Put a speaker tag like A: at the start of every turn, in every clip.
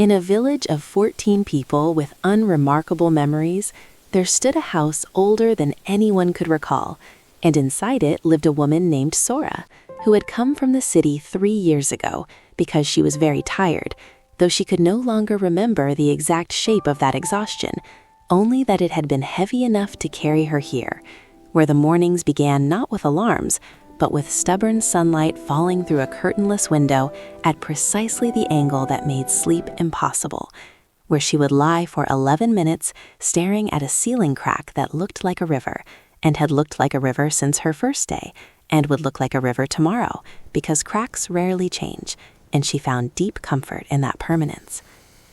A: In a village of 14 people with unremarkable memories, there stood a house older than anyone could recall, and inside it lived a woman named Sora, who had come from the city 3 years ago because she was very tired, though she could no longer remember the exact shape of that exhaustion, only that it had been heavy enough to carry her here, where the mornings began not with alarms, but with stubborn sunlight falling through a curtainless window at precisely the angle that made sleep impossible, where she would lie for 11 minutes staring at a ceiling crack that looked like a river, and had looked like a river since her first day, and would look like a river tomorrow, because cracks rarely change, and she found deep comfort in that permanence,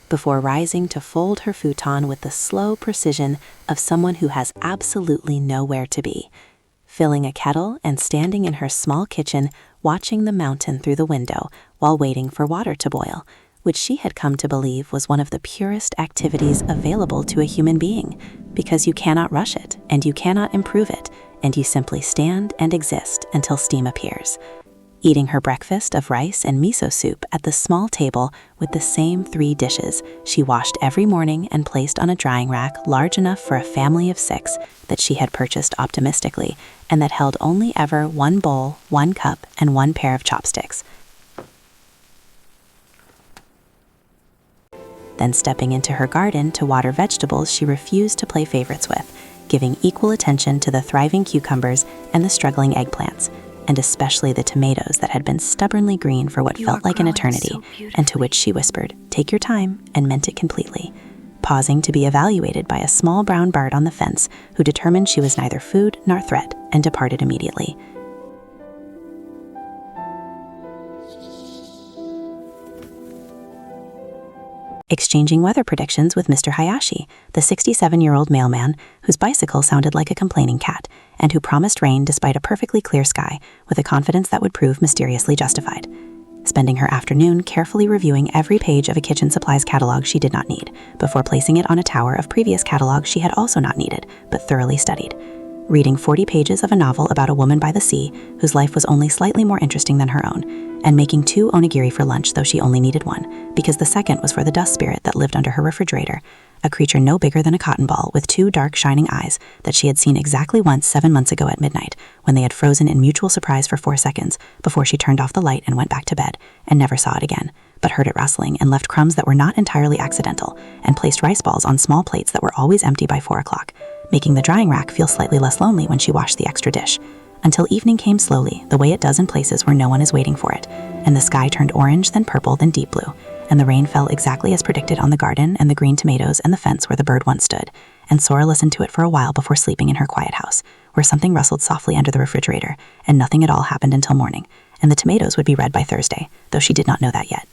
A: before rising to fold her futon with the slow precision of someone who has absolutely nowhere to be, filling a kettle and standing in her small kitchen watching the mountain through the window while waiting for water to boil, which she had come to believe was one of the purest activities available to a human being, because you cannot rush it and you cannot improve it, and you simply stand and exist until steam appears. Eating her breakfast of rice and miso soup at the small table with the same 3 dishes she washed every morning and placed on a drying rack large enough for a family of 6 that she had purchased optimistically, and that held only ever 1 bowl, 1 cup, and 1 pair of chopsticks. Then stepping into her garden to water vegetables she refused to play favorites with, giving equal attention to the thriving cucumbers and the struggling eggplants, and especially the tomatoes that had been stubbornly green for what felt like an eternity, and to which she whispered, "Take your time," and meant it completely, pausing to be evaluated by a small brown bird on the fence who determined she was neither food nor threat and departed immediately. Exchanging weather predictions with Mr. Hayashi, the 67-year-old mailman whose bicycle sounded like a complaining cat, and who promised rain despite a perfectly clear sky with a confidence that would prove mysteriously justified. Spending her afternoon carefully reviewing every page of a kitchen supplies catalog she did not need, before placing it on a tower of previous catalogs she had also not needed, but thoroughly studied. Reading 40 pages of a novel about a woman by the sea whose life was only slightly more interesting than her own, and making 2 onigiri for lunch though she only needed 1, because the second was for the dust spirit that lived under her refrigerator, a creature no bigger than a cotton ball with 2 dark shining eyes that she had seen exactly once 7 months ago at midnight, when they had frozen in mutual surprise for 4 seconds before she turned off the light and went back to bed, and never saw it again, but heard it rustling and left crumbs that were not entirely accidental, and placed rice balls on small plates that were always empty by 4 o'clock, making the drying rack feel slightly less lonely when she washed the extra dish, until evening came slowly, the way it does in places where no one is waiting for it, and the sky turned orange, then purple, then deep blue, and the rain fell exactly as predicted on the garden and the green tomatoes and the fence where the bird once stood, and Sora listened to it for a while before sleeping in her quiet house, where something rustled softly under the refrigerator, and nothing at all happened until morning, and the tomatoes would be red by Thursday, though she did not know that yet.